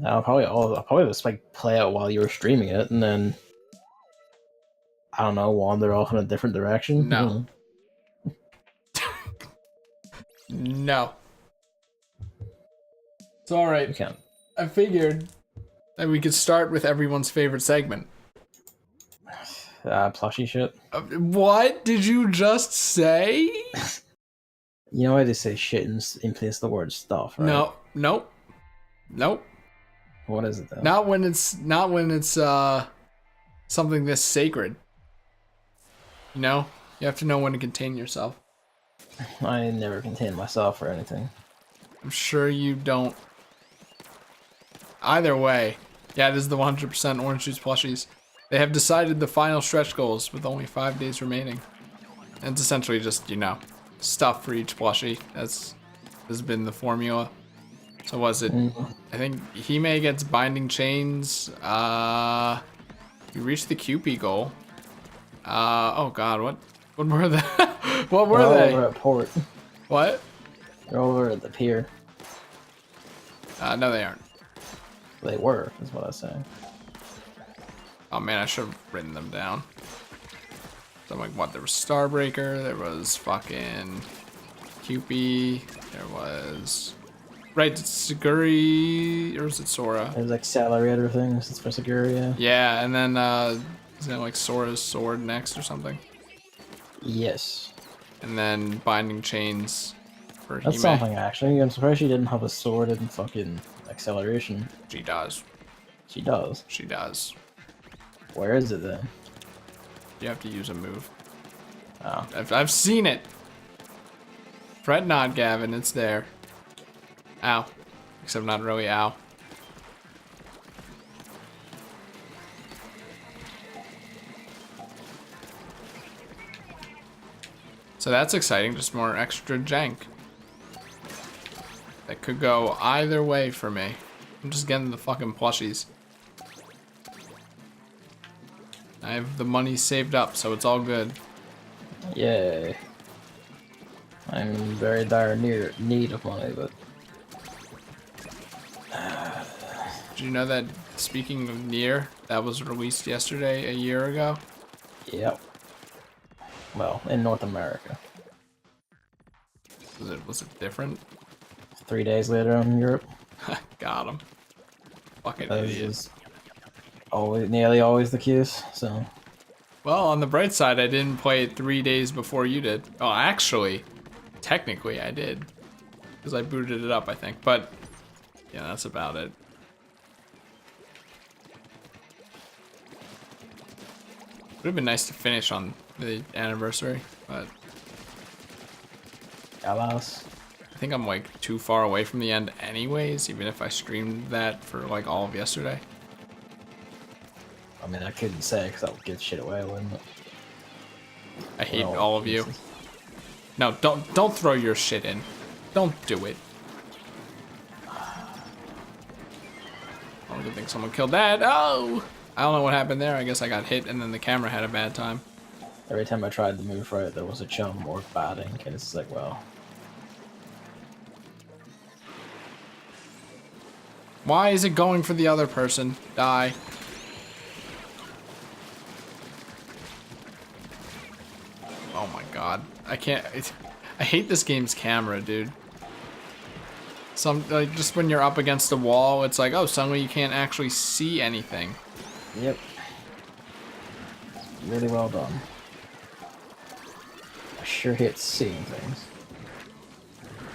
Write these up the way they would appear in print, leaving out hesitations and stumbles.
I'll probably just like play it while you were streaming it, and then I don't know, wander off in a different direction. No. No. It's all right. You can't. I figured that we could start with everyone's favorite segment. Plushy shit. What did you just say? You know why they say shit in place of the word stuff, right? No. Nope. Nope. What is it then? Not when it's something this sacred. You know? You have to know when to contain yourself. I never contain myself or anything. I'm sure you don't. Either way, yeah, it is the 100% Orange Juice plushies. They have decided the final stretch goals with only 5 days remaining. And it's essentially just, you know, stuff for each plushie. Has been the formula. So was it? I think Hime gets binding chains. You reached the QP goal. Oh god, what were they? What were they? Over at port. What? They're over at the pier. No, they aren't. They were, is what I was saying. Oh man, I should have written them down. So I'm like, what? There was Starbreaker. There was fucking QP. There was. Right, it's Siguri, or is it Sora? There's accelerator things. It's for Siguri, yeah. Yeah, and then isn't it like Sora's sword next or something? Yes. And then binding chains for That's Hime. something, actually. I'm surprised she didn't have a sword in fucking acceleration. She does. She does. She does. Where is it then? You have to use a move. Oh. I've seen it. Fret not, Gavin. It's there. Ow. Except not really ow. So that's exciting. Just more extra jank. That could go either way for me. I'm just getting the fucking plushies. I have the money saved up, so it's all good. Yay. I'm in very dire need of money, but... Did you know that, speaking of Nier, that was released yesterday, a year ago? Yep. Well, in North America. Was it different? 3 days later in Europe. Got him. Fucking That idiot. is nearly always the case, so... Well, on the bright side, I didn't play it 3 days before you did. Oh, actually, technically I did. Because I booted it up, I think. But, yeah, that's about it. Would have been nice to finish on the anniversary, but... Alas. I think I'm like too far away from the end anyways, even if I streamed that for like all of yesterday. I mean, I couldn't say because that would give shit away, wouldn't it? I hate Well, all of you. No, don't throw your shit in. Don't do it. Oh, good thing someone killed that. Oh! I don't know what happened there. I guess I got hit and then the camera had a bad time. Every time I tried to move right, there was a chum or batting, and it's like, well... Why is it going for the other person? Die. Oh my god. I can't... I hate this game's camera, dude. Like, just when you're up against a wall, it's like, oh, suddenly you can't actually see anything. Yep. Really well done. I sure hate seeing things.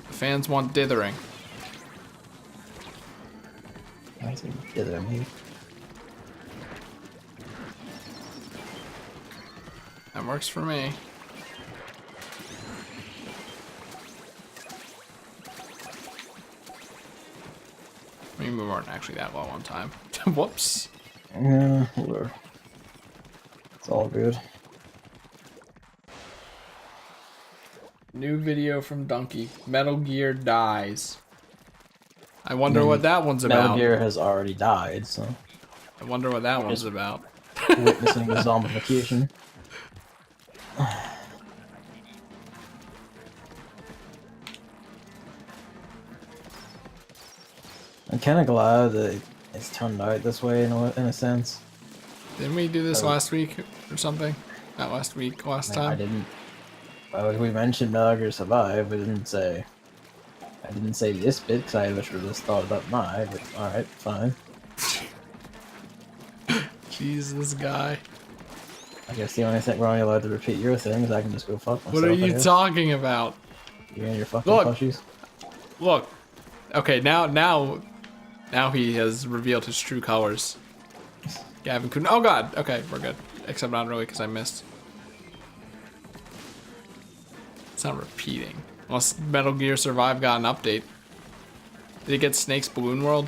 The fans want dithering. I think dither me. That works for me. I mean, we weren't actually that low on time. Whoops. Yeah, whatever. It's all good. New video from Donkey. Metal Gear dies. I wonder what that one's about. Metal Gear has already died, so... I wonder what that one's about. Witnessing the zombification. I'm kind of glad that it's turned out this way in a sense. Didn't we do this last week or something? Not last week, last time? I didn't. Well, we mentioned Metal Gear Survive, but didn't say. I didn't say this bit because I literally just thought it up now. But all right, fine. Jeez, this guy. I guess the only thing we're only allowed to repeat your thing is I can just go fuck myself. What are you talking about? You and your fucking plushies. Look. Okay, now he has revealed his true colors. Gavin couldn't. Oh god. Okay, we're good. Except not really because I missed. It's not repeating. Unless Metal Gear Survive got an update. Did it get Snake's Balloon World?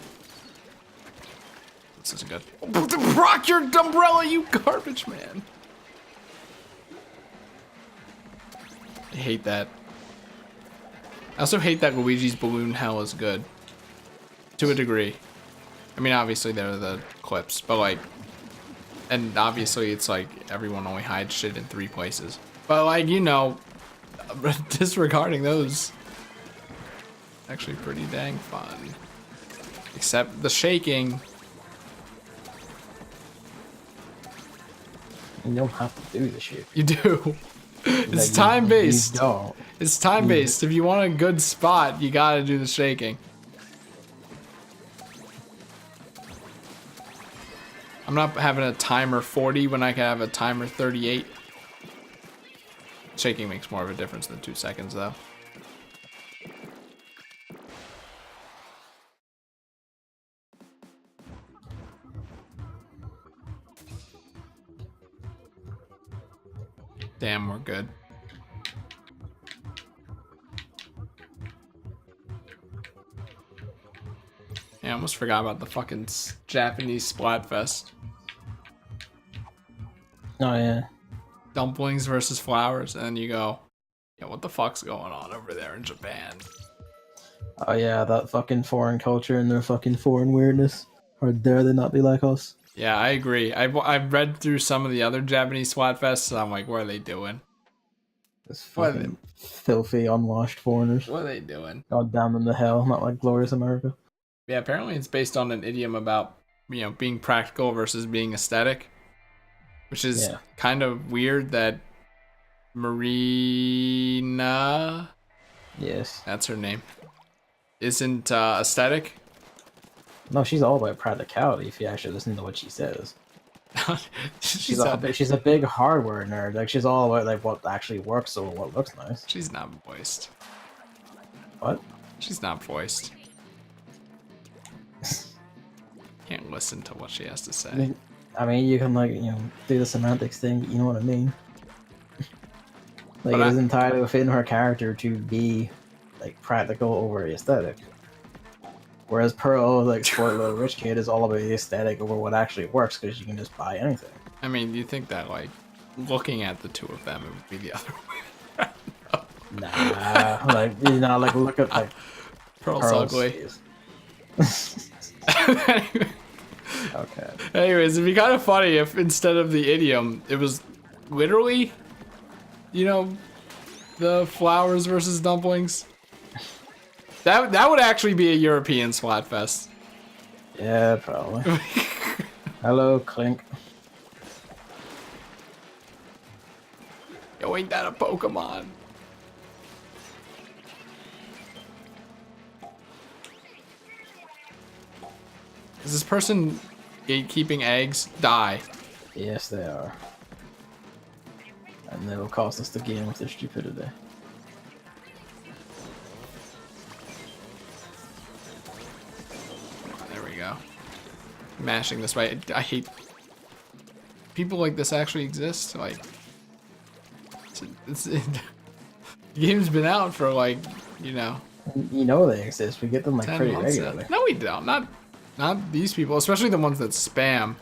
This isn't good. Rock your umbrella, you garbage man. I hate that. I also hate that Luigi's Balloon Hell is good. To a degree. I mean, obviously there are the clips, but like, and obviously it's like everyone only hides shit in 3 places. But like, you know, disregarding those, actually pretty dang fun. Except the shaking. You don't have to do the shit. You do. It's time based. You don't. It's time based. If you want a good spot, you gotta do the shaking. I'm not having a timer 40 when I can have a timer 38. Shaking makes more of a difference than 2 seconds, though. Damn, we're good. Yeah, I almost forgot about the fucking Japanese Splatfest. Oh yeah. Dumplings versus flowers, and then you go, yeah, what the fuck's going on over there in Japan? Oh yeah, that fucking foreign culture and their fucking foreign weirdness. Or dare they not be like us? Yeah, I agree. I've read through some of the other Japanese Splatfests, and I'm like, what are they doing? This fucking filthy, unwashed foreigners. What are they doing? God damn them to hell, not like glorious America. Yeah, apparently it's based on an idiom about, you know, being practical versus being aesthetic. Which is kind of weird that Marina... Yes. That's her name. Isn't aesthetic? No, she's all about practicality if you actually listen to what she says. she's a big hardware nerd. Like, she's all about like what actually works or what looks nice. She's not voiced. What? She's not voiced. Can't listen to what she has to say. I mean, you can like, you know, do the semantics thing, but you know what I mean? Like, it is entirely within her character to be like practical over aesthetic. Whereas Pearl, like spoiled little rich kid, is all about the aesthetic over what actually works because you can just buy anything. I mean, you think that like looking at the two of them, it would be the other way. Nah, like, you know, like look at like Pearl's ugly. Okay. Anyways, it'd be kind of funny if instead of the idiom, it was literally, you know, the flowers versus dumplings. That would actually be a European Splatfest. Yeah, probably. Hello, Clink. Yo, ain't that a Pokemon? Is this person gatekeeping eggs? Die. Yes, they are. And they will cost us the game with their stupidity. There we go. Mashing this way. I hate... People like this actually exist? Like... The game's been out for like, you know... You know they exist. We get them like pretty regularly. No, we don't. Not these people, especially the ones that spam.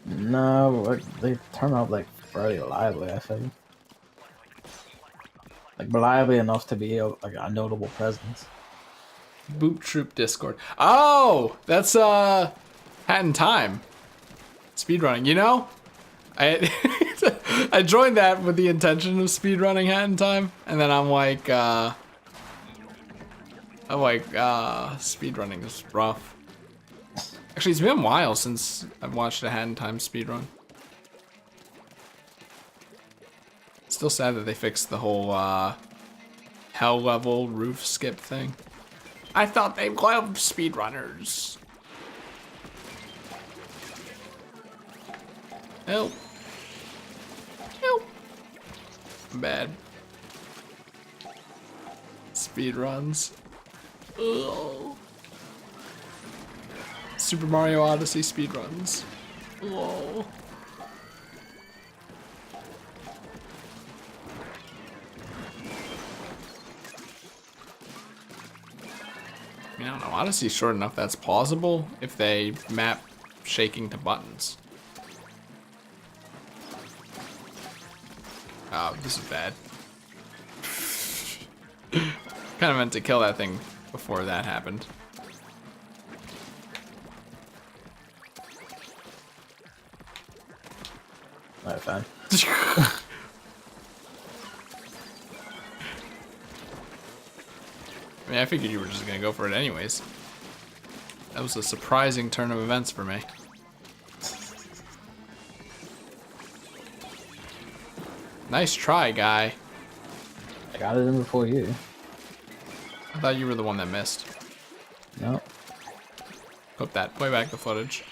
No, they turn out like fairly reliably, I think. Like reliably enough to be like a notable presence. Boot Troop Discord. Oh, that's Hat in Time. Speedrunning. You know, I joined that with the intention of speedrunning Hat in Time, and then I'm like speedrunning is rough. Actually, it's been a while since I've watched a Hat in Time speedrun. Still sad that they fixed the whole hell level roof skip thing. I thought they loved speedrunners. Help. Help. Bad. Speedruns. Ugh. Super Mario Odyssey speedruns. Ugh. I don't know, Odyssey's short enough that's plausible if they map shaking to buttons. Oh, this is bad. Kind of meant to kill that thing before that happened. Alright, fine. I mean, I figured you were just gonna go for it anyways. That was a surprising turn of events for me. Nice try, guy. I got it in before you. I thought you were the one that missed. No. Clip that. Play back the footage.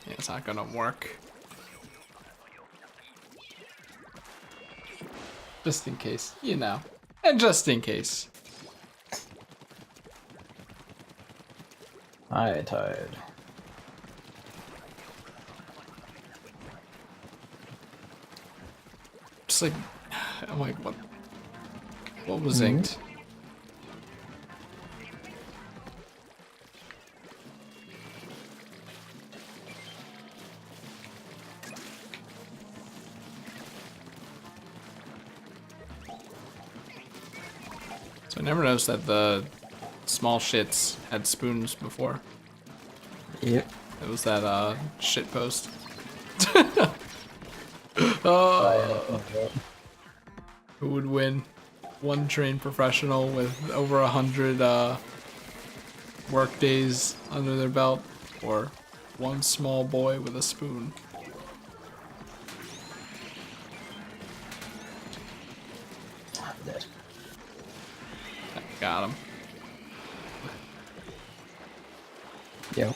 Yeah, it's not gonna work. Just in case, you know. And just in case. I tired. Just like, I'm like, what? What was inked? So I never noticed that the small shits had spoons before. Yep. It was that shit post. Who would win? One trained professional with over 100 work days under their belt, or one small boy with a spoon? I'm dead. Got him. Yo.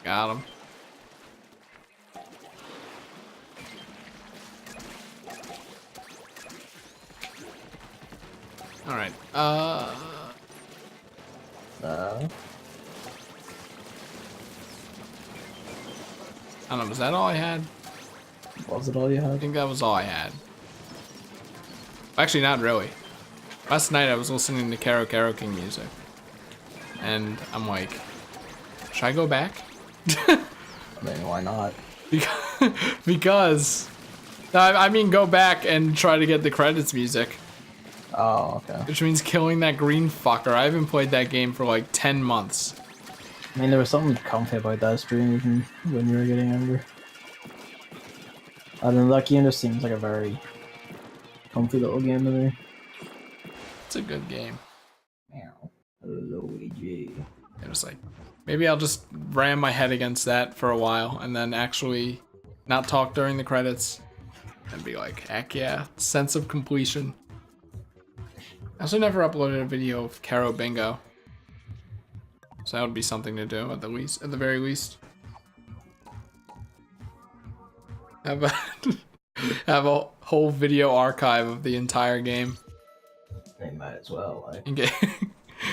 Got him. All right. No. I don't know. Was that all I had? Was it all you I had? think that was all I had. Actually, not really. Last night I was listening to Karo Karo King music, and I'm like, should I go back? I mean, why not? Because I mean, go back and try to get the credits music. Oh, okay. Which means killing that green fucker. I haven't played that game for like 10 months. I mean, there was something comfy about that stream even when you were getting younger. I don't know, that game just seems like a very comfy little game to me. It's a good game. Meow. Luigi. It was like, maybe I'll just ram my head against that for a while and then actually not talk during the credits and be like, heck yeah, sense of completion. I also never uploaded a video of Caro Bingo. So that would be something to do at the very least. Have a whole video archive of the entire game. They might as well, like.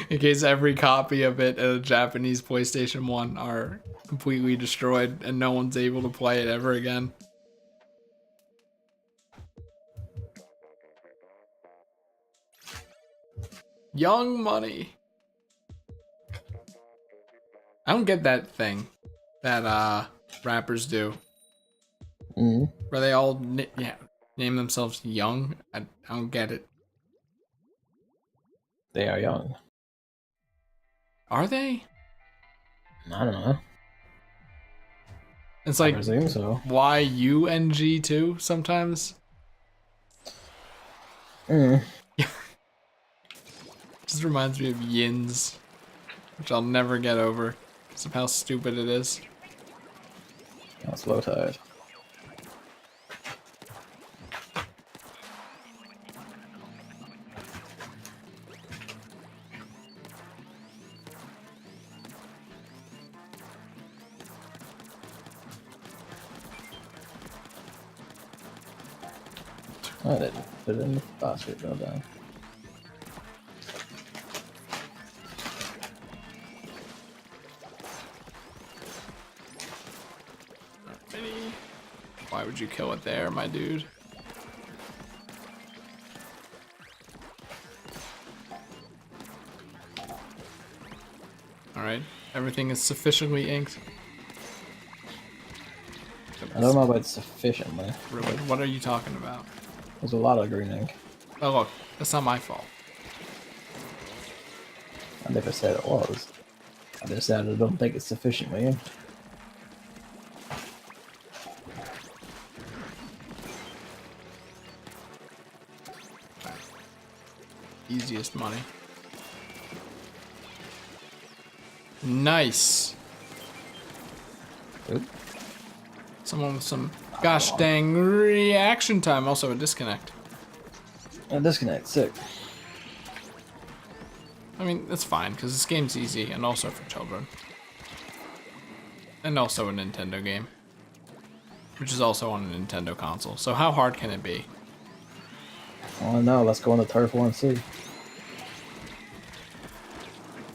In case every copy of it at a Japanese PlayStation 1 are completely destroyed and no one's able to play it ever again. Young Money. I don't get that thing that rappers do. Where they all name themselves Young. I don't get it. They are young. Are they? I don't know. It's I like presume so. YUNG too sometimes. This reminds me of Yins, which I'll never get over because of how stupid it is. That's low tide. I didn't put it in the basket, go down. Why would you kill it there, my dude? Alright, everything is sufficiently inked. I don't know about sufficiently. Really? What are you talking about? There's a lot of green ink. Oh look, that's not my fault. I never said it was. I just said I don't think it's sufficiently inked. Easiest money. Nice. Oop. Someone with some gosh dang reaction time. Also a disconnect. And disconnect, sick. I mean, that's fine because this game's easy and also for children. And also a Nintendo game. Which is also on a Nintendo console. So how hard can it be? Oh no, let's go on the turf 1C.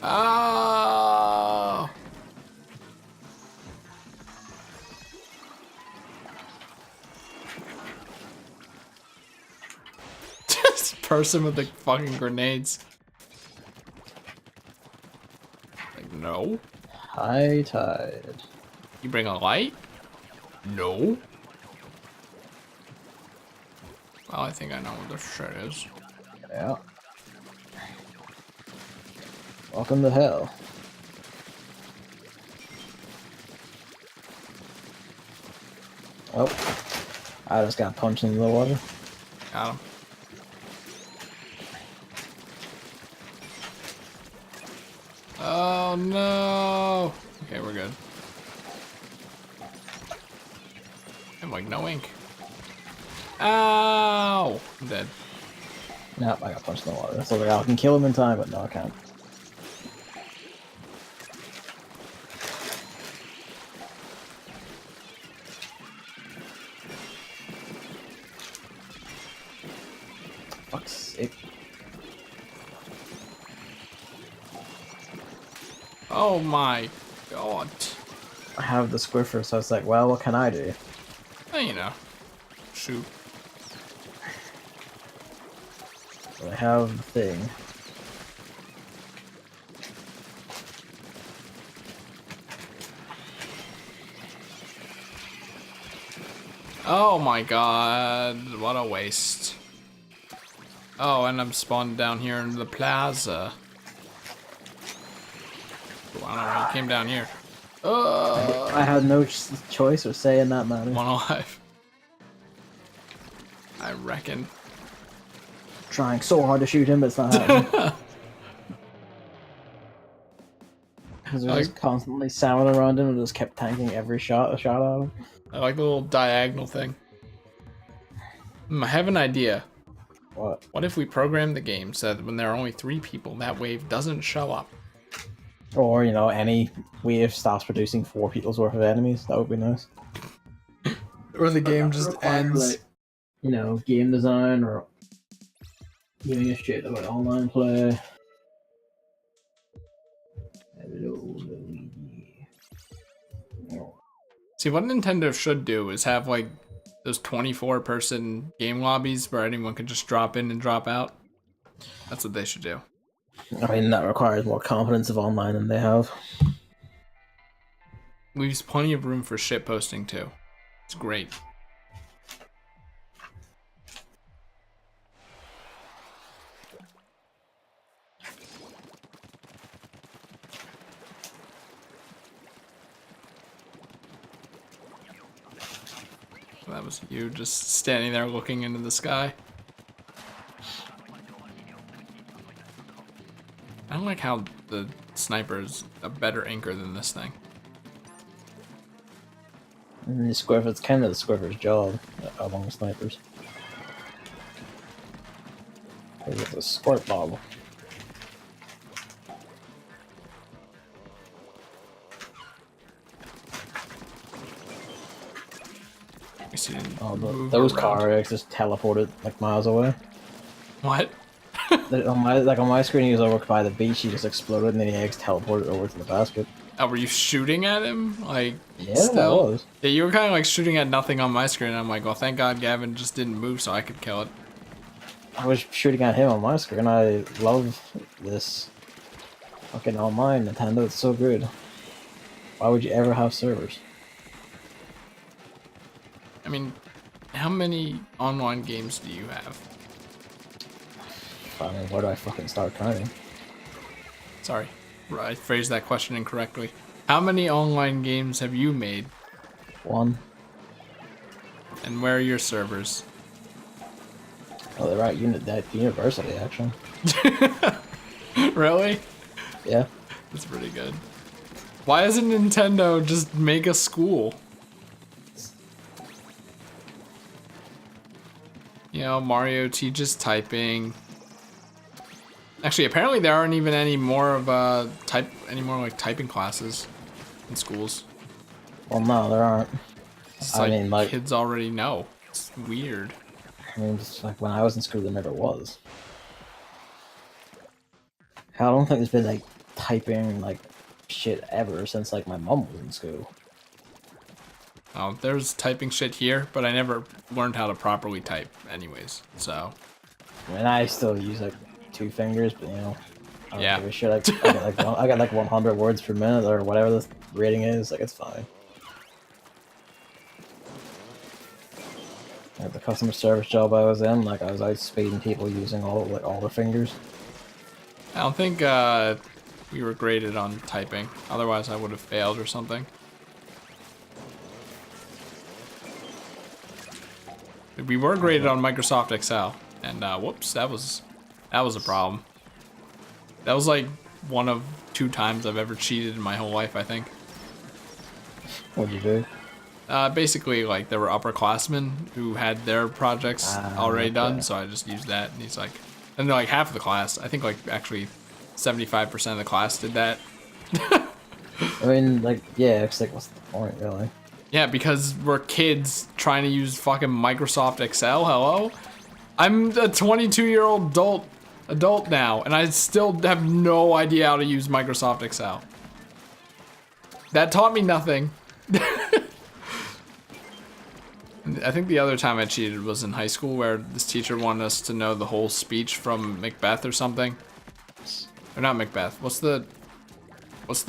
Oh! This person with the fucking grenades. Like, no. High tide. You bring a light? No. Well, I think I know what this shit is. Yeah. Welcome to hell. Oh. I just got punched into the water. Got him. Oh no. Okay, we're good. I'm like no ink. Ow! I'm dead. Nope, I got punched in the water. So like, I can kill him in time, but no, I can't. Fuck's sake. Oh my god. I have the Squiffer, so it's like, well, what can I do? Oh, you know. Shoot. So I have the thing. Oh my god. What a waste. Oh, and I'm spawned down here in the plaza. Ooh, I don't know why he came down here. I had no choice or say in that matter. One alive. I reckon. Trying so hard to shoot him, but it's not happening. Because there's just constantly salmon around him and just kept tanking every shot at him. I like the little diagonal thing. I have an idea. What? What if we program the game so that when there are only 3 people, that wave doesn't show up? Or, you know, any wave stops producing 4 people's worth of enemies. That would be nice. Or the game just ends. Like, you know, game design or giving a shit about online play. See, what Nintendo should do is have like those 24-person game lobbies where anyone can just drop in and drop out. That's what they should do. I mean, that requires more confidence of online than they have. Leaves plenty of room for shit posting too. It's great. That was you just standing there looking into the sky. I don't like how the sniper is a better anchor than this thing. And the squiff, it's kind of the squiffer's job among snipers. It's a squirt bottle. Oh, those car wrecks just teleported like miles away. What? On my screen, he was over by the beach. He just exploded, and then the eggs teleported over to the basket. Oh, were you shooting at him? Like, yeah, still? I was. Yeah, you were kind of like shooting at nothing on my screen. I'm like, well, thank God Gavin just didn't move so I could kill it. I was shooting at him on my screen. I love this fucking online Nintendo. It's so good. Why would you ever have servers? I mean, how many online games do you have? I mean, where do I fucking start counting? Sorry, I phrased that question incorrectly. How many online games have you made? 1. And where are your servers? Oh, they're at university, actually. Really? Yeah. That's pretty good. Why doesn't Nintendo just make a school? You know, Mario teaches typing. Actually, apparently there aren't even any more like typing classes in schools. Well, no, there aren't. It's I mean, like, kids already know. It's weird. I mean, just like when I was in school, there never was. I don't think there's been like typing like shit ever since like my mom was in school. Oh, there's typing shit here, but I never learned how to properly type anyways, so. I mean, I still use like 2 fingers, but you know, I don't Yeah. give a shit. I got like 100 words per minute or whatever the rating is. Like, it's fine. Like the customer service job I was in, like I was out speeding people using all their fingers. I don't think we were graded on typing. Otherwise, I would have failed or something. We were graded on Microsoft Excel, and whoops, that was a problem. That was like 1 of 2 times I've ever cheated in my whole life, I think. What'd you do? Basically, like, there were upperclassmen who had their projects already done, okay. so I just used that, and he's like, and like half of the class, I think like actually 75% of the class did that. I mean, like, yeah, it's like, what's the point, really? Yeah, because we're kids trying to use fucking Microsoft Excel, hello? I'm a 22-year-old adult now, and I still have no idea how to use Microsoft Excel. That taught me nothing. I think the other time I cheated was in high school, where this teacher wanted us to know the whole speech from Macbeth or something. Or not Macbeth. What's the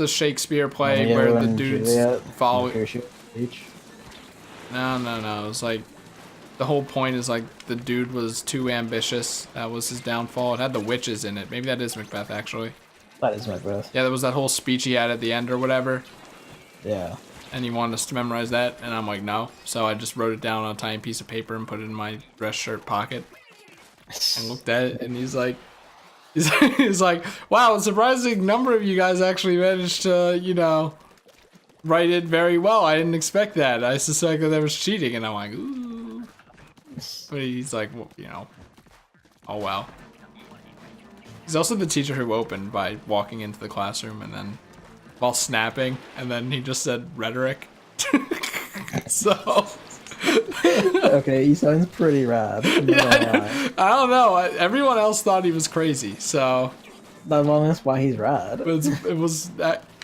Shakespeare play Romeo where the and dudes Juliet, follow? Speech. No. It was like, the whole point is like the dude was too ambitious. That was his downfall. It had the witches in it. Maybe that is Macbeth, actually. That is Macbeth. Yeah, there was that whole speech he had at the end or whatever. Yeah. And he wanted us to memorize that, and I'm like, no. So I just wrote it down on a tiny piece of paper and put it in my dress shirt pocket. And looked at it, and he's like, wow, a surprising number of you guys actually managed to, you know, write it very well. I didn't expect that. I suspected there was cheating, and I'm like, ooh. But he's like, well, you know, oh well. He's also the teacher who opened by walking into the classroom and then while snapping, and then he just said rhetoric. So. Okay, he sounds pretty rad. Yeah, I don't know. Everyone else thought he was crazy, so. That's why he's rad. But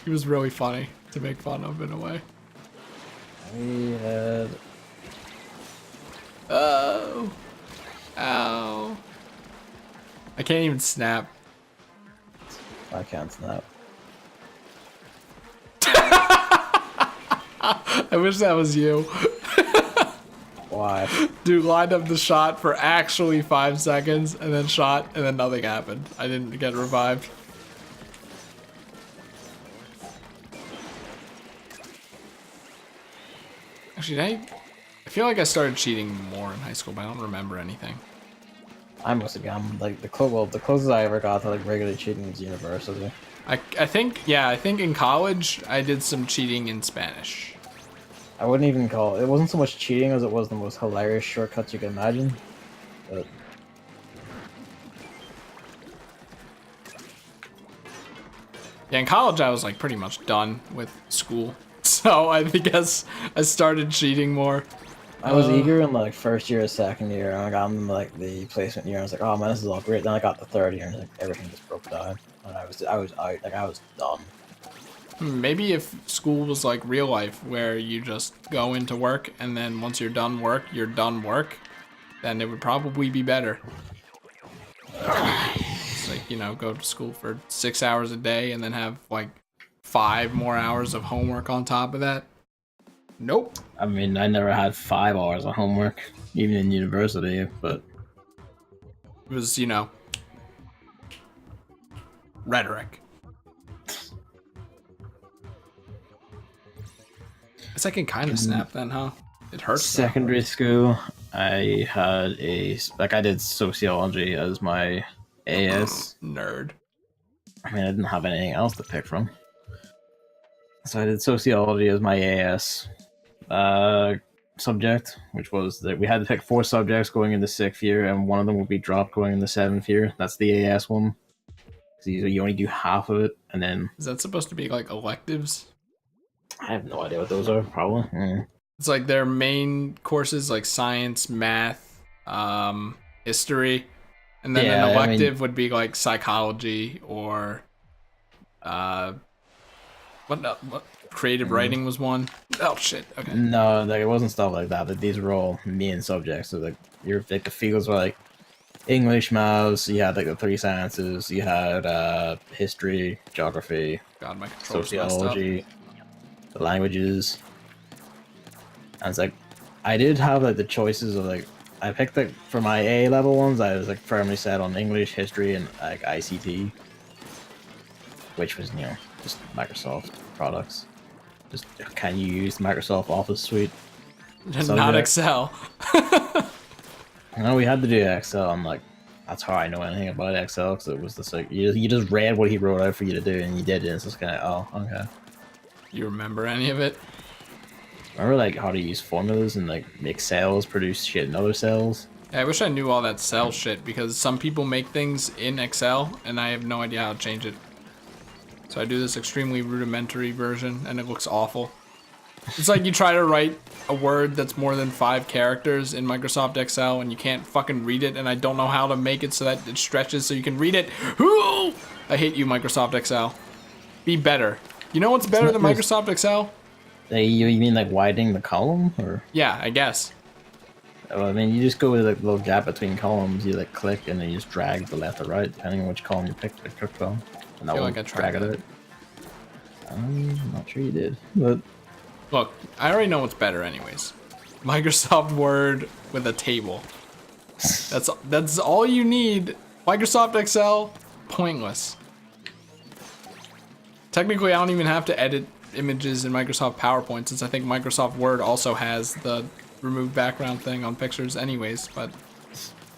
he was really funny to make fun of in a way. We had... Oh. Ow. I can't even snap. I can't snap. I wish that was you. Why? Dude lined up the shot for actually 5 seconds and then shot and then nothing happened. I didn't get revived. Actually, I feel like I started cheating more in high school, but I don't remember anything. I must have gone like the closest I ever got to like regular cheating was university. I think, yeah, I think in college I did some cheating in Spanish. I wouldn't even call it. It wasn't so much cheating as it was the most hilarious shortcuts you can imagine. But Yeah, in college I was like pretty much done with school. So I guess I started cheating more. I was eager in like first year, second year, and I got in like the placement year. And I was like, oh man, this is all great. Then I got the third year, and like everything just broke down, and I was out, like I was done. Maybe if school was like real life, where you just go into work and then once you're done work, then it would probably be better. It's like, you know, go to school for 6 hours a day and then have like 5 more hours of homework on top of that. Nope. I mean, I never had 5 hours of homework, even in university, but It was, you know, rhetoric. Guess I can kind of snap then, huh? It hurts. secondary school, I had I did sociology as my AS. Nerd. I mean, I didn't have anything else to pick from. So I did sociology as my AS subject, which was that we had to pick 4 subjects going into 6th year, and one of them would be dropped going into 7th year. That's the AS one. So you only do half of it, and then... Is that supposed to be like electives? I have no idea what those are, probably. It's like their main courses, like science, math, history, and then an elective would be like psychology or what creative writing was one. Oh shit. Okay. No, like it wasn't stuff like that. But these were all main subjects. So like the fields were like English, maths. You had like the 3 sciences. You had history, geography, God, my controller's sociology, the languages. And it's like I did have like the choices of like I picked like for my A level ones. I was like firmly set on English, history, and like ICT, which was just Microsoft products. Just can you use Microsoft Office suite? Not Excel. No, we had to do Excel. I'm like, that's how I know anything about Excel, because it was just like you just read what he wrote out for you to do, and you did it. And it's just kind of okay. You remember any of it? Remember like how to use formulas and like make cells produce shit in other cells? Yeah, I wish I knew all that cell shit, because some people make things in Excel and I have no idea how to change it. So I do this extremely rudimentary version and it looks awful. It's like you try to write a word that's more than 5 characters in Microsoft Excel and you can't fucking read it, and I don't know how to make it so that it stretches so you can read it. I hate you, Microsoft Excel. Be better. You know what's better than Microsoft Excel? You mean like widening the column, or? Yeah, I guess. Well, I mean, you just go to the little gap between columns. You like click and then you just drag the left or right, depending on which column you picked from. And that I feel will like I tried drag that. it out. I'm not sure you did, but Look, I already know what's better anyways. Microsoft Word with a table. That's all you need. Microsoft Excel, pointless. Technically, I don't even have to edit images in Microsoft PowerPoint, since I think Microsoft Word also has the remove background thing on pictures anyways, but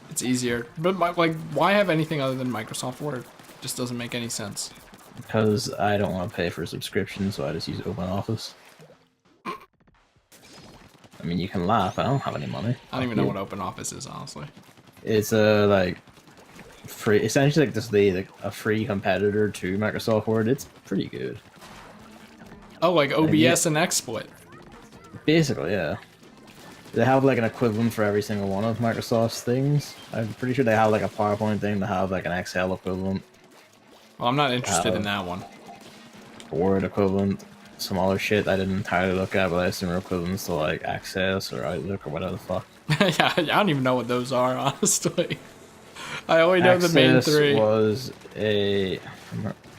it's easier. But like, why have anything other than Microsoft Word? Just doesn't make any sense. because I don't want to pay for a subscription, so I just use OpenOffice. I mean, you can laugh. I don't have any money. I don't even know what OpenOffice is, honestly. It's a like free, essentially like just a free competitor to Microsoft Word. It's pretty good. Oh, like OBS and XSplit. Basically, yeah. They have like an equivalent for every single one of Microsoft's things. I'm pretty sure they have like a PowerPoint thing. They have like an Excel equivalent. Well, I'm not interested in that one. A Word equivalent. Some other shit I didn't entirely look at, but I assume are equivalents to like Access or Outlook or whatever the fuck. Yeah, I don't even know what those are, honestly. I only know the main 3. Was a...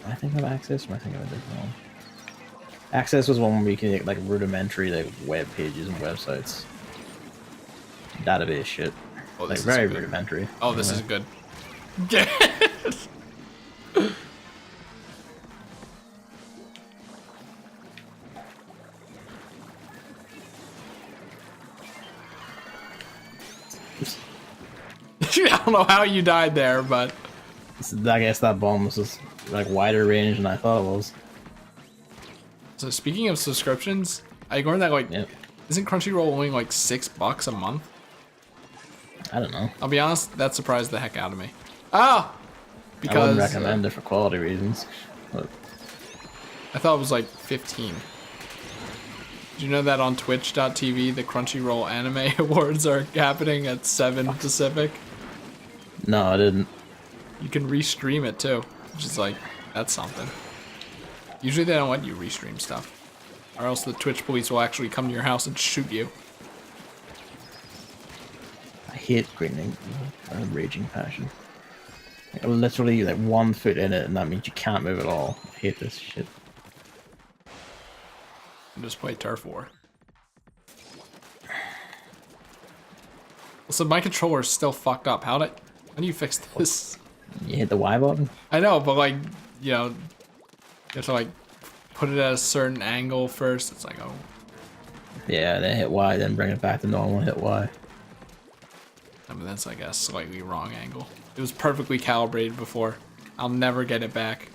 I think of Access, or I think of a different one. Access was one where you can get like rudimentary like web pages and websites. Database shit. Oh, like very rudimentary. Oh, this is good. don't know how you died there, but I guess that bomb was just like wider range than I thought it was. so speaking of subscriptions, I learned that like Yep. isn't Crunchyroll only like $6 a month? I don't know. I'll be honest, that surprised the heck out of me. Ah, I because wouldn't recommend it for quality reasons. But I thought it was like 15. Did you know that on Twitch.tv the Crunchyroll Anime Awards are happening at 7 Pacific? no, I didn't. You can restream it too, which is like, that's something. Usually they don't let you restream stuff, or else the Twitch police will actually come to your house and shoot you. I hate greening. Raging passion. Like, literally like 1 foot in it, and that means you can't move at all. I hate this shit. And just play Turf War. So my controller is still fucked up. How do you fix this? You hit the Y button. I know, but like, you know, you have to like put it at a certain angle first. It's like, oh, Yeah, then hit Y, then bring it back to normal. Hit Y. I mean that's like a slightly wrong angle. It was perfectly calibrated before. I'll never get it back.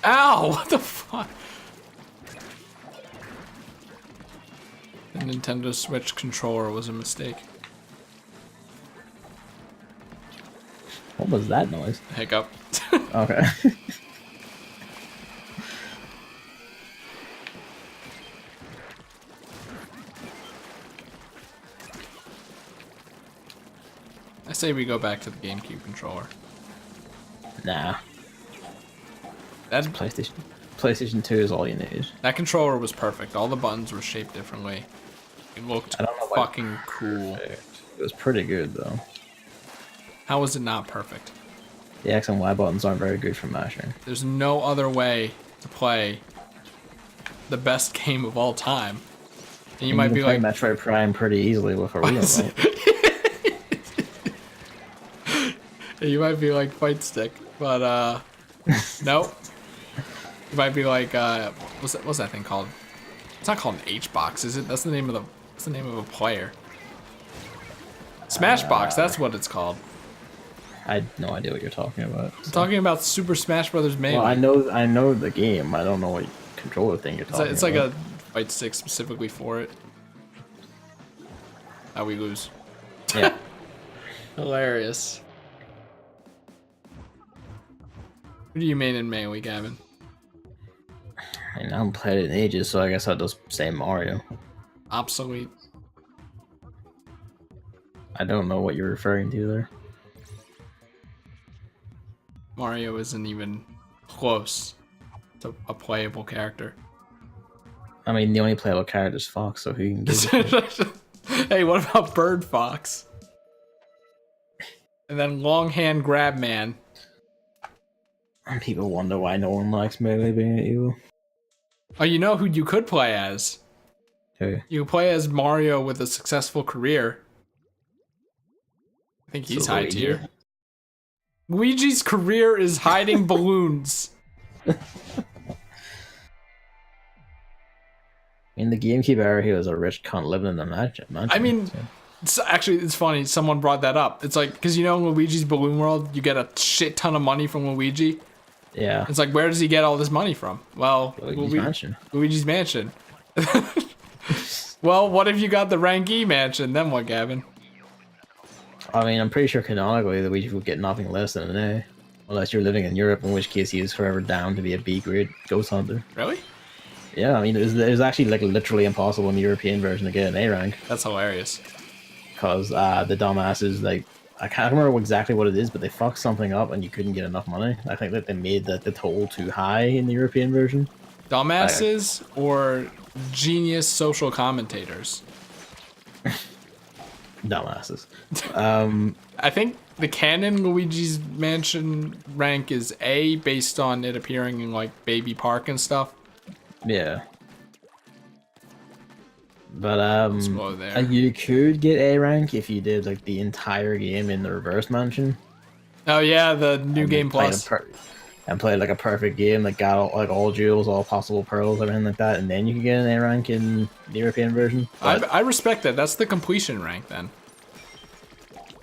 Ow! What the fuck? The Nintendo Switch controller was a mistake. What was that noise? Hiccup. Okay. I say we go back to the GameCube controller. Nah. That PlayStation 2 is all you need. that controller was perfect. All the buttons were shaped differently. It looked I don't know why- fucking cool. It was pretty good though. How was it not perfect? The X and Y buttons aren't very good for mashing. There's no other way to play the best game of all time. And you might be like, Metroid Prime pretty easily with a real remote. you might be like fight stick, but nope. You might be like what's that thing called? It's not called an H box, is it? That's the name of a player. Smash box, that's what it's called. I had no idea what you're talking about. I'm talking about Super Smash Brothers Melee. Well, I know the game. I don't know what controller thing you're talking about. It's like a fight stick specifically for it. How we lose. Yeah. Hilarious. Who do you main in Melee, Gavin? I haven't played it in ages, so I guess I'll just say Mario. Obsolete. I don't know what you're referring to there. Mario isn't even close to a playable character. I mean, the only playable character is Fox, so who can give it? Hey, what about Bird Fox? And then Long Hand Grab Man. And people wonder why no one likes Melee being evil. Oh, you know who you could play as? Who? You could play as Mario with a successful career. I think he's So high Luigi? tier. Luigi's career is hiding balloons. In the GameCube era, he was a rich cunt living in a mansion. I mean, it's funny. Someone brought that up. It's like, because you know in Luigi's Balloon World, you get a shit ton of money from Luigi. yeah. It's like, where does he get all this money from? Well, Luigi's Mansion. Luigi's Mansion. Well, what if you got the rank E mansion? Then what, Gavin? I mean, I'm pretty sure canonically Luigi would get nothing less than an A. Unless you're living in Europe, in which case he is forever down to be a B grade ghost hunter. Really? Yeah, I mean, it was actually like literally impossible in the European version to get an A rank. That's hilarious. Because the dumbasses, like, I can't remember exactly what it is, but they fucked something up and you couldn't get enough money. I think that they made the toll too high in the European version. Dumbasses or genius social commentators? Dumbasses. I think the canon Luigi's Mansion rank is A based on it appearing in like Baby Park and stuff. Yeah. But Let's go there. you could get A rank if you did like the entire game in the reverse mansion. Oh yeah, the new game Played plus. and played like a perfect game, like got all jewels, all possible pearls, everything like that, and then you can get an A rank in the European version. But I respect that. That's the completion rank then.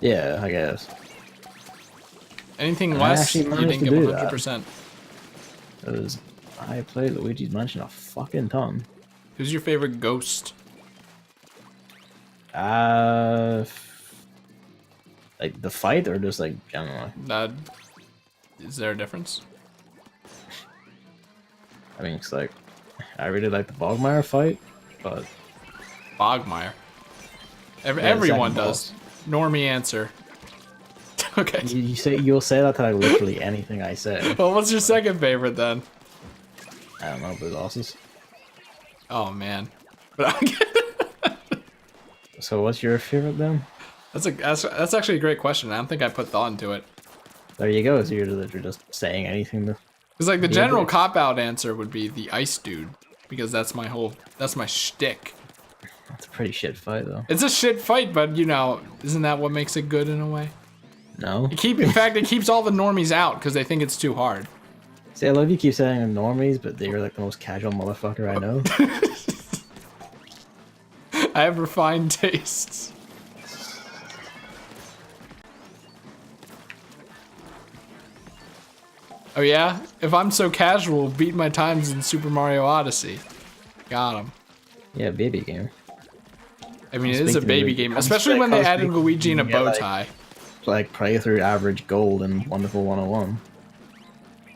yeah, I guess. Anything I less, actually you managed didn't to get do 100%. Because I played Luigi's Mansion a fucking ton. Who's your favorite ghost? Like the fight or just like generally? Is there a difference? I mean, it's like I really like the Bogmire fight, but Bogmire. yeah, the Everyone second does. boss. Normie answer. Okay. You'll say that to like literally anything I say. Well, what's your second favorite then? I don't know, blue losses. Oh man. But I So what's your favorite then? that's actually a great question. I don't think I put thought into it. There you go. So you're just saying anything. Because like the Yeah, general but- cop-out answer would be the ice dude. Because that's my shtick. That's a pretty shit fight though. It's a shit fight, but you know, isn't that what makes it good in a way? No. In fact, it keeps all the normies out because they think it's too hard. See, I love you keep saying normies, but they're like the most casual motherfucker I know. I have refined tastes. Oh yeah? If I'm so casual, beat my times in Super Mario Odyssey. Got him. Yeah, baby game. I mean, it Speak is a to baby Luigi. game, Come especially speak- when they come added speak to Luigi in a Luigi, bow like- tie. Like play through average gold in Wonderful 101.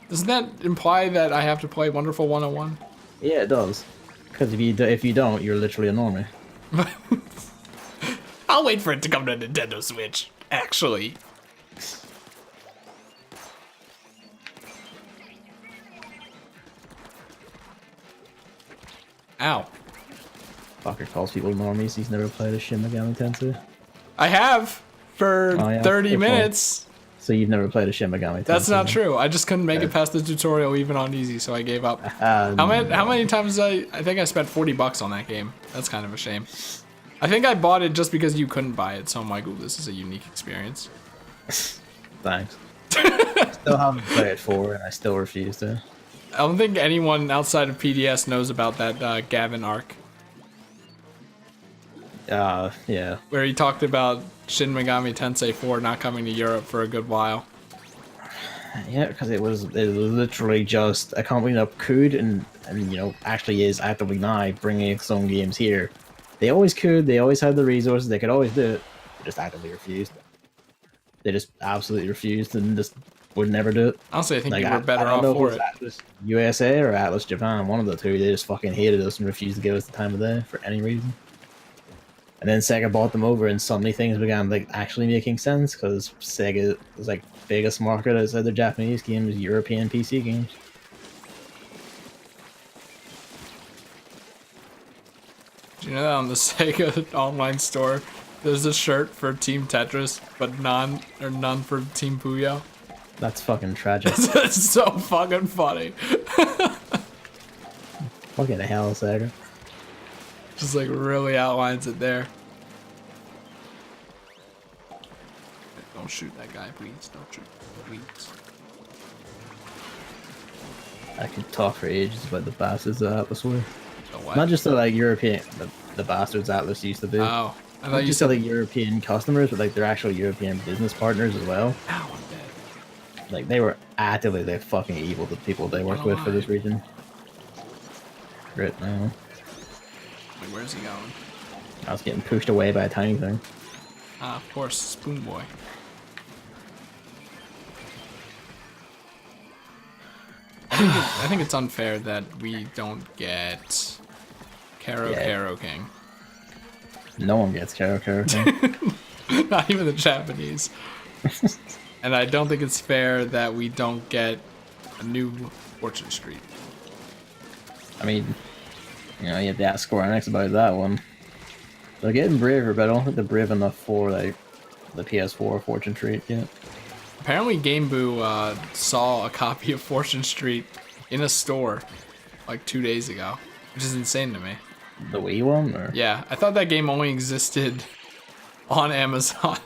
Doesn't that imply that I have to play Wonderful 101? Yeah, it does. Because if you don't, you're literally a normie. I'll wait for it to come to Nintendo Switch, actually. Ow. Fucker calls people normies. He's never played a Shin Megami Tensei. I have for Oh, yeah, 30 good point. minutes. So you've never played a Shin Megami Tensei. That's not true. I just couldn't make it Okay. past the tutorial even on easy, so I gave up. How many times did I think I spent $40 on that game. That's kind of a shame. I think I bought it just because you couldn't buy it, so I'm like, ooh, this is a unique experience. Thanks. Still haven't played it 4, and I still refuse to. I don't think anyone outside of PDS knows about that Gavin arc, Yeah. where he talked about Shin Megami Tensei 4 not coming to Europe for a good while. Yeah, because it was literally just a company that could and you know actually is actively now bringing its own games here. They always could. They always had the resources. They could always do it. They just actively refused. They just absolutely refused and just would never do it. Honestly, I think Like, you were better I don't off know if for was it. Atlas USA or Atlas Japan, one of the two. They just fucking hated us and refused to give us the time of day for any reason. And then Sega bought them over, and suddenly things began like actually making sense because Sega was like biggest market outside the Japanese games, European PC games. Do you know that on the Sega online store, there's a shirt for Team Tetris, but none for Team Puyo? That's fucking tragic. It's so fucking funny. Fucking hell, Sega. Just like really outlines it there. Don't shoot that guy, please. Don't shoot, please. I could talk for ages about the bastards that Atlas were. So what? Not just the like European, the bastards Atlas used to be. Oh, I Not thought you just said. the like European customers, but like they're actual European business partners as well. Ow, I'm dead. Like they were actively like fucking evil to the people they worked with for this region. Great now. Wait, where's he going? I was getting pushed away by a tiny thing. Ah, of course, Spoon Boy. I think it's unfair that we don't get Karo Yeah. Karo King. No one gets Karo Karo King. Not even the Japanese. And I don't think it's fair that we don't get a new Fortune Street. I mean, you know, you have to ask Square Enix about that one. They're getting braver, but I don't think they're brave enough for like the PS4 Fortune Street yet. Apparently Game Boo saw a copy of Fortune Street in a store like 2 days ago, which is insane to me. The Wii one, or Yeah, I thought that game only existed on Amazon.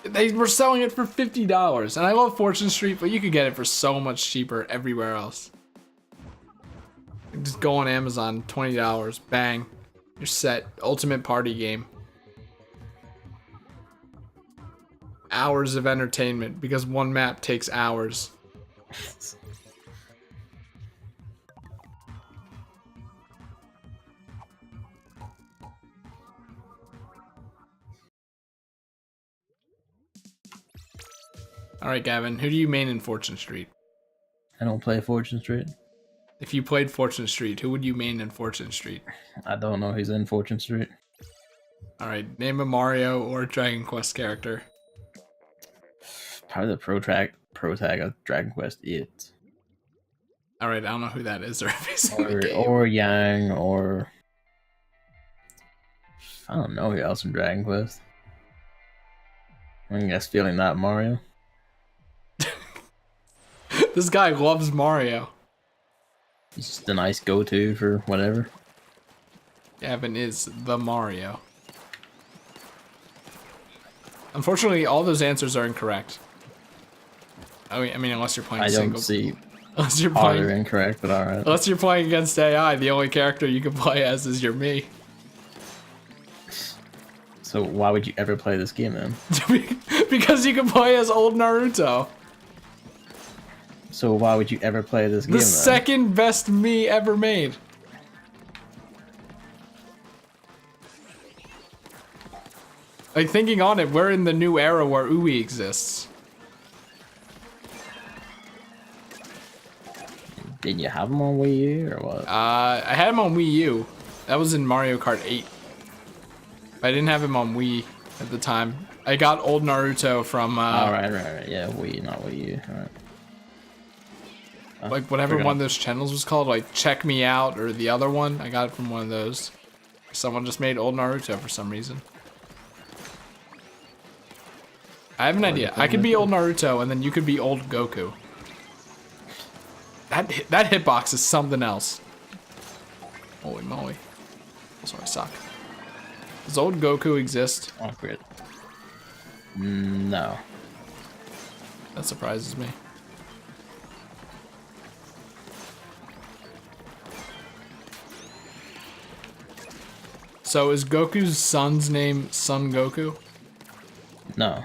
They were selling it for $50, and I love Fortune Street, but you could get it for so much cheaper everywhere else. Just go on Amazon, $20, bang, you're set. Ultimate party game. Hours of entertainment because one map takes hours. All right, Gavin, who do you main in Fortune Street? I don't play Fortune Street. If you played Fortune Street, who would you main in Fortune Street? I don't know who's in Fortune Street. All right, name a Mario or Dragon Quest character. Probably the pro tag of Dragon Quest 8. All right, I don't know who that is or if he's in the game. Or Yang, or I don't know who else in Dragon Quest. I guess feeling that Mario. This guy loves Mario. He's just a nice go-to for whatever. Gavin is the Mario. Unfortunately, all those answers are incorrect. I mean, unless you're playing single. I don't see unless you're how they're playing incorrect, but alright. Unless you're playing against AI, the only character you can play as is your me. So why would you ever play this game then? Because you can play as old Naruto. So why would you ever play this game The then? second best me ever made. Like, thinking on it, we're in the new era where Ui exists. Didn't you have them on Wii U or what? I had him on Wii U. That was in Mario Kart 8. I didn't have him on Wii at the time. I got old Naruto from right. Yeah, Wii, not Wii U. Alright. Like whatever one of those channels was called, like Check Me Out or the other one. I got it from one of those. Someone just made old Naruto for some reason. I have an idea. I could be old Naruto and then you could be old Goku. That hitbox is something else. Holy moly. Sorry, I suck. Does old Goku exist? Oh, great. No. That surprises me. So is Goku's son's name Son Goku? No.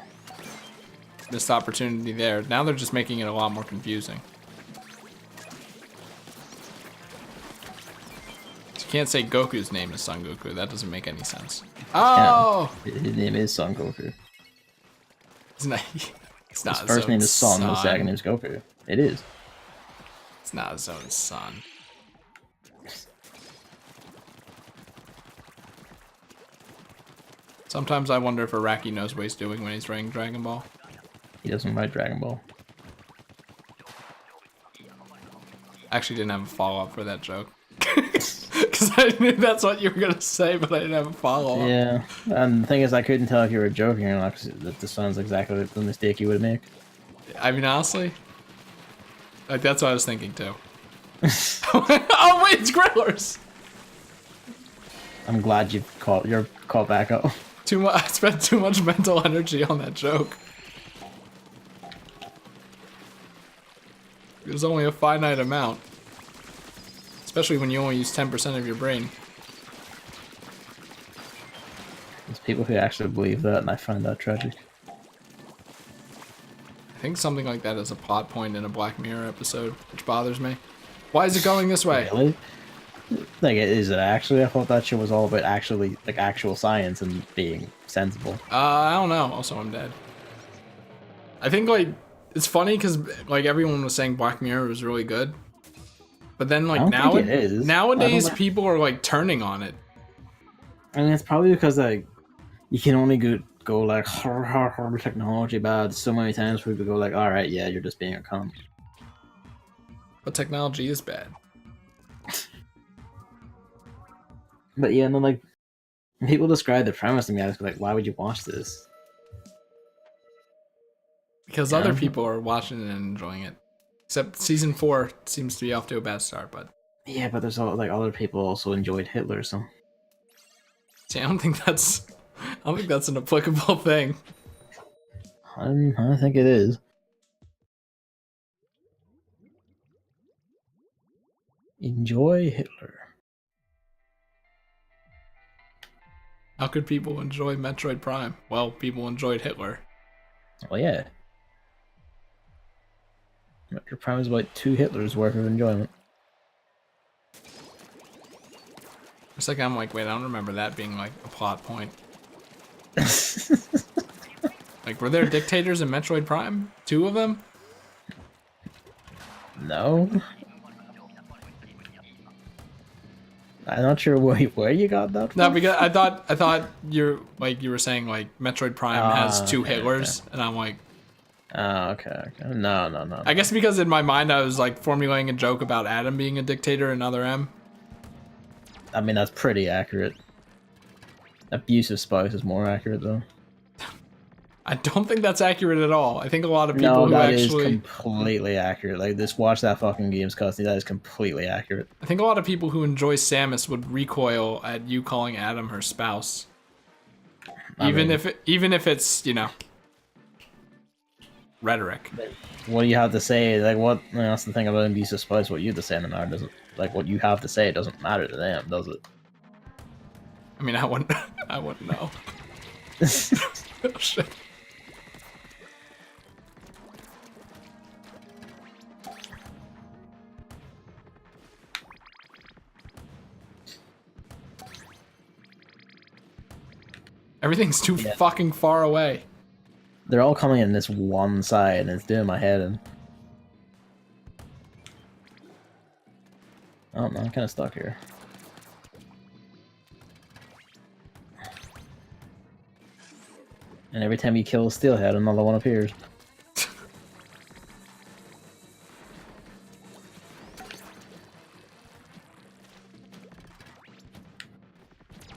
Missed opportunity there. Now they're just making it a lot more confusing. So you can't say Goku's name is Son Goku. That doesn't make any sense. Oh! Yeah, his name is Son Goku. It's not His his first own name is Son, son. his second name is Goku. It is. It's not his own son. Sometimes I wonder if Araki knows what he's doing when he's writing Dragon Ball. He doesn't write Dragon Ball. I actually didn't have a follow-up for that joke. Because I knew that's what you were going to say, but I didn't have a follow-up. Yeah, and the thing is, I couldn't tell if you were joking or not, because this sounds exactly the mistake you would make. I mean, honestly, like that's what I was thinking too. Oh wait, it's Grillers! I'm glad you're caught back up. Too much. I spent too much mental energy on that joke. There's only a finite amount. Especially when you only use 10% of your brain. There's people who actually believe that, and I find that tragic. I think something like that is a plot point in a Black Mirror episode, which bothers me. Why is it going this way? Really? Like, is it actually? I thought that shit was all about actually, like, actual science and being sensible. I don't know. Also, I'm dead. I think, like, it's funny because, like, everyone was saying Black Mirror was really good. But then, like, nowadays people are, like, turning on it. I mean, it's probably because, like, you can only go like, horror technology bad so many times for people to go, like, alright, yeah, you're just being a cunt. But technology is bad. But yeah, no, like, when people describe the premise to me, I was like, why would you watch this? Because other people are watching it and enjoying it. Except season 4 seems to be off to a bad start, but... Yeah, but there's all, like, other people also enjoyed Hitler, so... See, I don't think that's an applicable thing. I think it is. Enjoy Hitler. How could people enjoy Metroid Prime? Well, people enjoyed Hitler. Well, yeah. Metroid Prime is about 2 Hitlers worth of enjoyment. For a second, I'm like, wait, I don't remember that being like a plot point. Like, were there dictators in Metroid Prime? 2 of them? No. I'm not sure where you got that from. No, because I thought you were saying like Metroid Prime has 2 okay, Hitlers, okay. and I'm like, Oh, okay. No. I guess because in my mind I was like formulating a joke about Adam being a dictator and Other M. I mean, that's pretty accurate. Abusive Spice is more accurate, though. I don't think that's accurate at all. I think a lot of people who that is actually completely accurate. Like, just watch that fucking game's custody. That is completely accurate. I think a lot of people who enjoy Samus would recoil at you calling Adam her spouse. Even if it's, you know, rhetoric. What do you have to say? Like, what? That's the thing about abusive Spice. What you have to say in an art doesn't. Like, what you have to say doesn't matter to them, does it? I mean, I wouldn't know. Oh, shit. Everything's too fucking far away. They're all coming in this one side, and it's doing my head in. Oh no, I'm kind of stuck here. And every time you kill a steelhead, another one appears.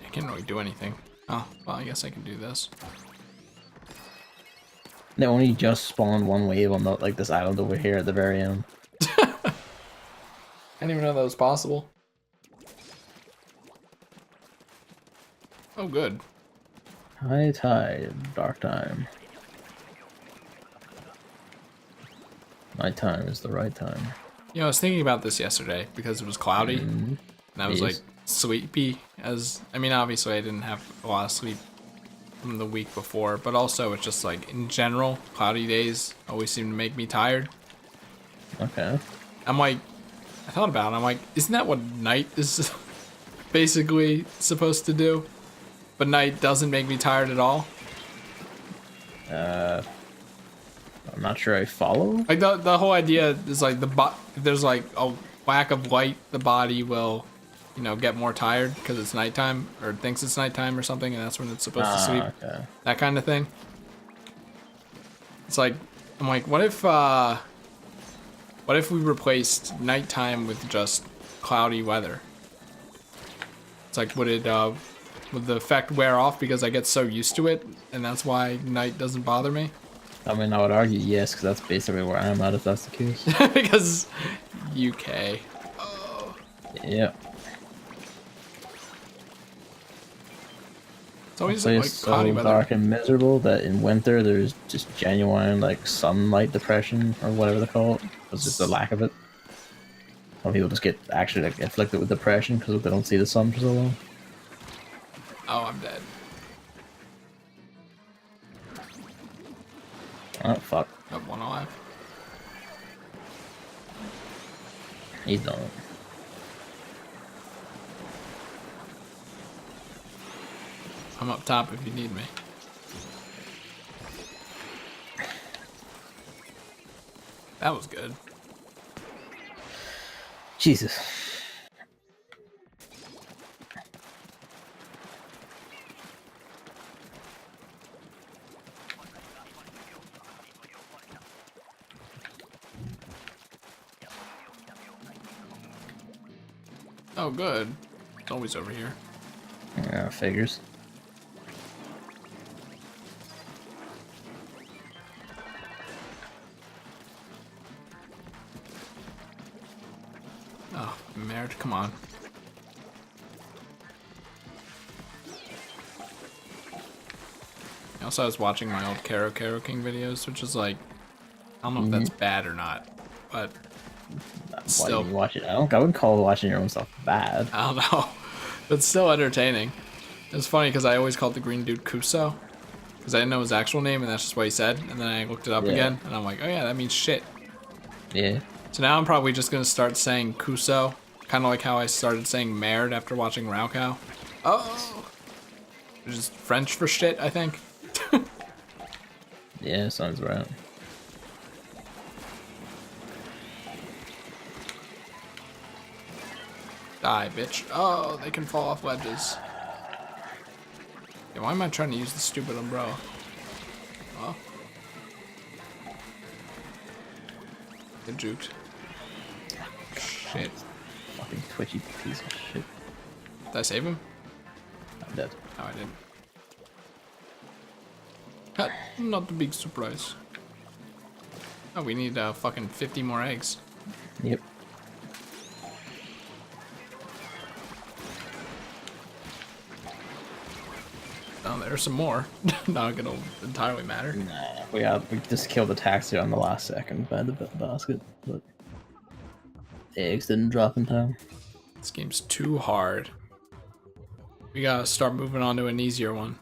I can't really do anything. Oh, well, I guess I can do this. They only just spawned one wave on the, like, this island over here at the very end. I didn't even know that was possible. Oh, good. High tide, dark time. Night time is the right time. You know, I was thinking about this yesterday because it was cloudy, and I was like sleepy. I mean, obviously I didn't have a lot of sleep from the week before, but also it's just like in general, cloudy days always seem to make me tired. Okay. I'm like, I thought about it. I'm like, isn't that what night is basically supposed to do? But night doesn't make me tired at all. I'm not sure I follow. Like the whole idea is like if there's like a lack of light, the body will, you know, get more tired because it's nighttime or thinks it's nighttime or something, and that's when it's supposed to sleep. Okay. That kind of thing. It's like, I'm like, what if we replaced nighttime with just cloudy weather? It's like, would the effect wear off because I get so used to it, and that's why night doesn't bother me? I mean, I would argue yes, because that's basically where I'm at, if that's the case. Because UK. Oh. Yeah. It's always It's like cloudy so weather. dark and miserable that in winter there's just genuine like sunlight depression or whatever they call it. It's just the lack of it. Some people just get actually like afflicted with depression because they don't see the sun for so long. Oh, I'm dead. Oh fuck, I have one alive. he's done it. I'm up top if you need me. That was good. Jesus. Oh, good. It's always over here. Yeah, figures. Oh, Merit, come on. Also, I was watching my old Karo King videos, which is like, I don't know if that's bad or not, but Why do still, you watch it? I wouldn't call watching your own stuff bad. I don't know, but still entertaining. It's funny because I always called the green dude Kuso, because I didn't know his actual name, and that's just what he said. And then I looked it up again, and I'm like, oh yeah, that means shit. Yeah. So now I'm probably just gonna start saying Kuso, kind of like how I started saying merde after watching Raukau. Oh, which is French for shit, I think. Yeah, sounds right. Die, bitch. Oh, they can fall off ledges. Yeah, why am I trying to use the stupid umbrella? Oh. Get juked. Shit. Fucking twitchy piece of shit. Did I save him? I'm dead. No, I didn't. Ha, not a big surprise. Oh, we need fucking 50 more eggs. Yep. Oh, there's some more. Not gonna entirely matter. Nah, we just killed the taxi on the last second by the basket, but the eggs didn't drop in time. This game's too hard. We gotta start moving on to an easier one.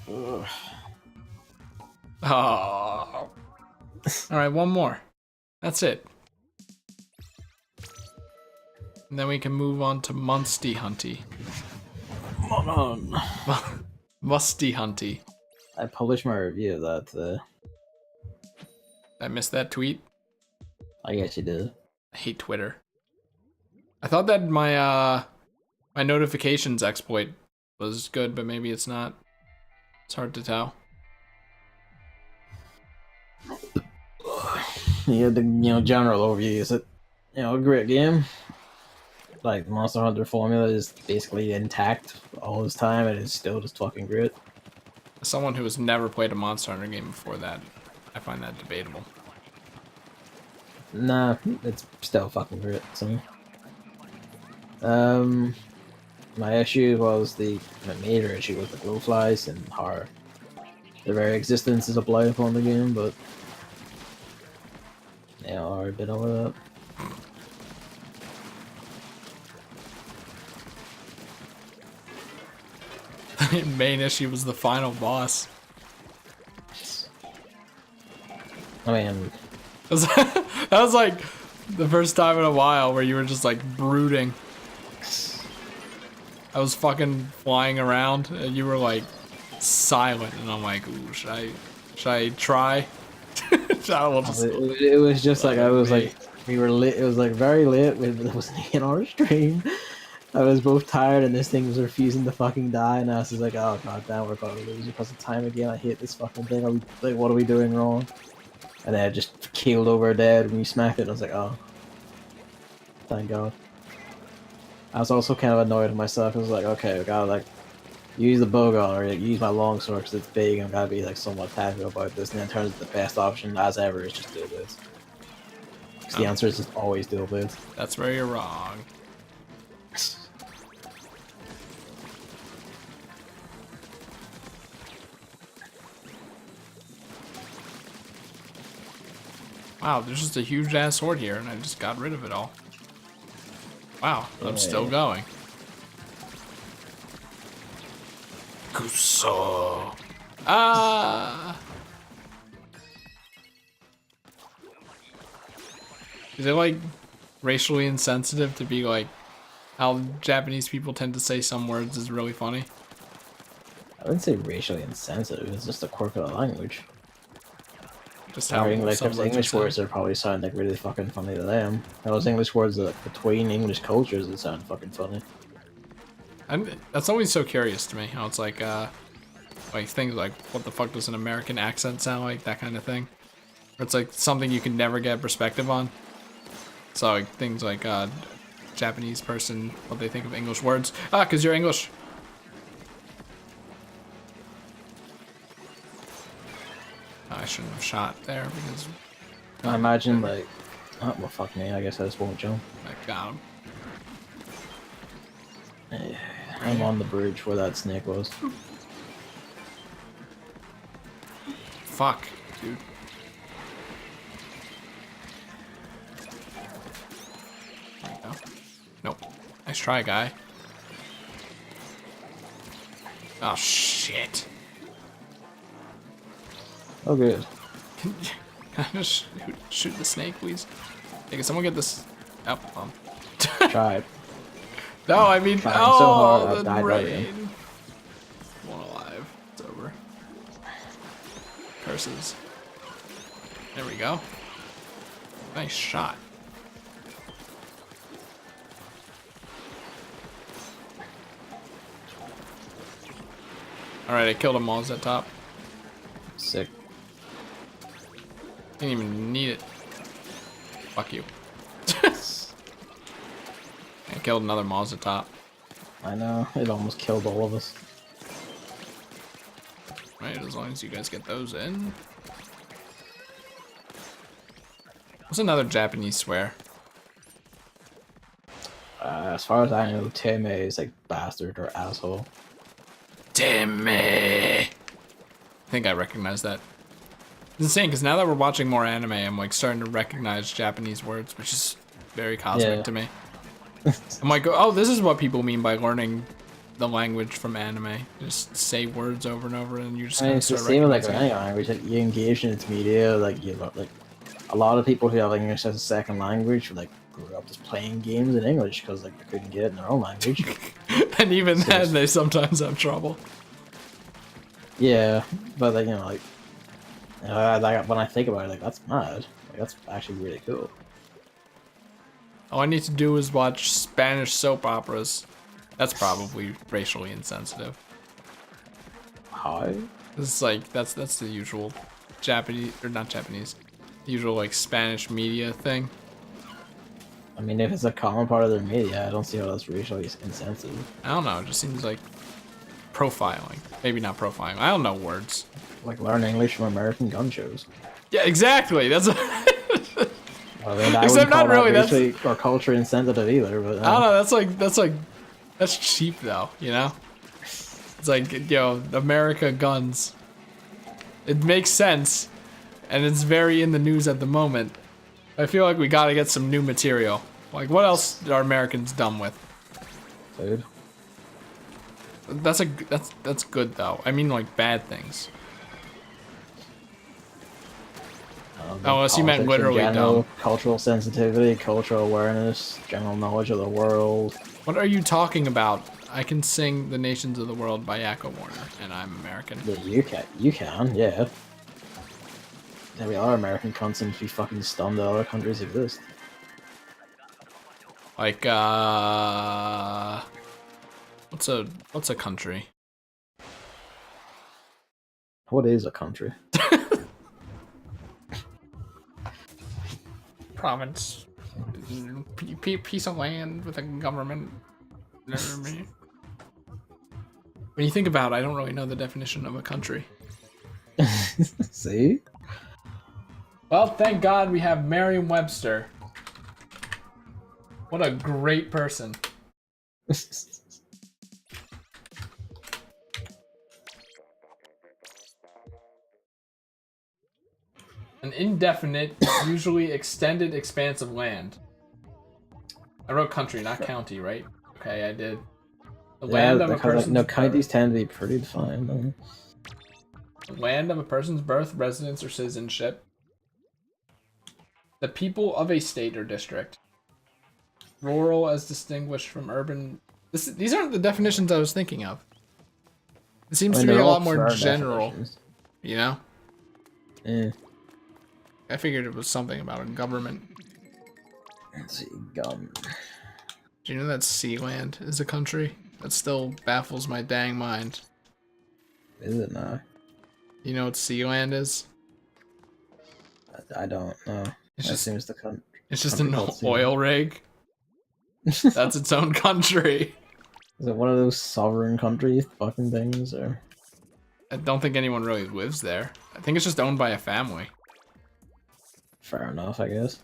Ugh. Oh. Alright, one more. That's it. And then we can move on to Musty Hunty. Come on. Musty Hunty. I published my review of that. I missed that tweet. I guess you did. I hate Twitter. I thought that my my notifications exploit was good, but maybe it's not. It's hard to tell. Yeah, the general overview is that a great game. Like the Monster Hunter formula is basically intact all this time, and it's still just fucking great. As someone who has never played a Monster Hunter game before that, I find that debatable. Nah, it's still fucking great. So, my issue was my major issue was the glowflies and how their very existence is a blight upon the game, but are a bit over that. Main issue was the final boss. I mean, That was like the first time in a while where you were just like brooding. I was fucking flying around and you were like silent, and I'm like, ooh, should I try? it was just like I was like we were lit. It was like very late. It wasn't in our stream. I was both tired and this thing was refusing to fucking die, and I was just like, oh god damn, we're gonna lose because of time again. I hate this fucking thing. What are we doing wrong? And then I just keeled over dead when you smacked it. And I was like, oh, thank god. I was also kind of annoyed at myself. I was like, okay, I gotta like use the bowgun or like, use my longsword because it's big and I gotta be like somewhat tactical about this. And then it turns out the best option as ever is just dual blades. Because the answer is just always dual blades. That's where you're wrong. Wow, there's just a huge ass horde here, and I just got rid of it all. Wow, I'm still going. Kuso. Ah. Is it like racially insensitive to be like how Japanese people tend to say some words is really funny? I wouldn't say racially insensitive. It's just a quirk of the language. Just how Like some there's English words that probably sound like really fucking funny to them. Those English words that between English cultures that sound fucking funny. And that's always so curious to me how it's like things like what the fuck does an American accent sound like, that kind of thing. Or it's like something you can never get perspective on. So like things like Japanese person, what they think of English words. Ah, cause you're English. I shouldn't have shot there because I imagine like Oh, well, fuck me. I guess I just won't jump. I got him. I'm on the bridge where that snake was. Fuck, dude. There we go. Nope. Nice try, guy. Oh, shit. Oh, good. Can I just shoot the snake, please? Hey, can someone get this? Oh, Try it. No, I mean, Trying so hard, I've the died right in. rain. One alive. It's over. Curses. There we go. Nice shot. Alright, I killed them all. Is that top? Sick. Didn't even need it. Fuck you. I killed another Moz at top. I know, it almost killed all of us. Right, as long as you guys get those in. What's another Japanese swear? As far as I know, Teme is like bastard or asshole. Timmy! I think I recognize that. It's insane, because now that we're watching more anime, I'm like starting to recognize Japanese words, which is very cosmic to me. I'm like, oh, this is what people mean by learning the language from anime. Just say words over and over, and you just kind of It's the start same with like recognizing any language. Like, you engage in its media, like you like a lot of people who have English as a second language, like grew up just playing games in English because like they couldn't get it in their own language. And even then, they sometimes have trouble. Yeah, but like like when I think about it, like that's mad. Like that's actually really cool. All I need to do is watch Spanish soap operas. That's probably racially insensitive. How? It's like that's the usual Japanese or not Japanese, usual like Spanish media thing. I mean, if it's a common part of their media, I don't see how that's racially insensitive. I don't know. It just seems like profiling. Maybe not profiling. I don't know words. Like learn English from American gun shows. Yeah, exactly. That's. Well, I mean, I Except wouldn't call not really. that That's. racially or culture insensitive either. But I don't know. That's cheap though. You know. It's like, yo, America guns. It makes sense, and it's very in the news at the moment. I feel like we gotta get some new material. Like, what else are Americans done with? Food. That's good though. I mean, like bad things. Oh, unless you meant Politics in literally general, dumb. cultural sensitivity, cultural awareness, general knowledge of the world. What are you talking about? I can sing "The Nations of the World" by Yakko Warner, and I'm American. Yeah, you can, yeah. Every other American cunt seems to be fucking stunned that other countries exist. Like, what's a country? What is a country? Province. Piece of land with a government. When you think about it, I don't really know the definition of a country. See? Well, thank God we have Merriam-Webster. What a great person. An indefinite, usually extended expanse of land. I wrote country, not county, right? Okay, I did. The land of a person's no, counties tend to be pretty defined. The land of a person's birth, residence, or citizenship. The people of a state or district. Rural as distinguished from urban. These aren't the definitions I was thinking of. It seems to be a lot more general. You know? Yeah. I figured it was something about a government. Let's see, gum. Do you know that Sealand is a country? That still baffles my dang mind. Is it now? You know what Sealand is? I don't know. It's just It's just an called oil rig. That's its own country. Is it one of those sovereign country fucking things, or? I don't think anyone really lives there. I think it's just owned by a family. Fair enough, I guess.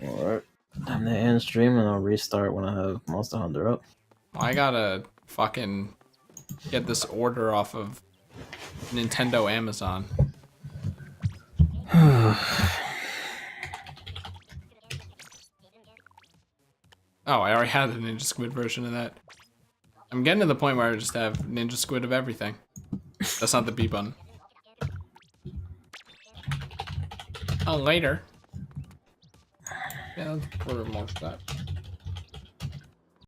Alright. Time to end stream and I'll restart when I have Monster Hunter up. I gotta fucking get this order off of Nintendo Amazon. Oh, I already had the Ninja Squid version of that. I'm getting to the point where I just have Ninja Squid of everything. That's not the B button. Oh, later. Yeah, let's put more stuff.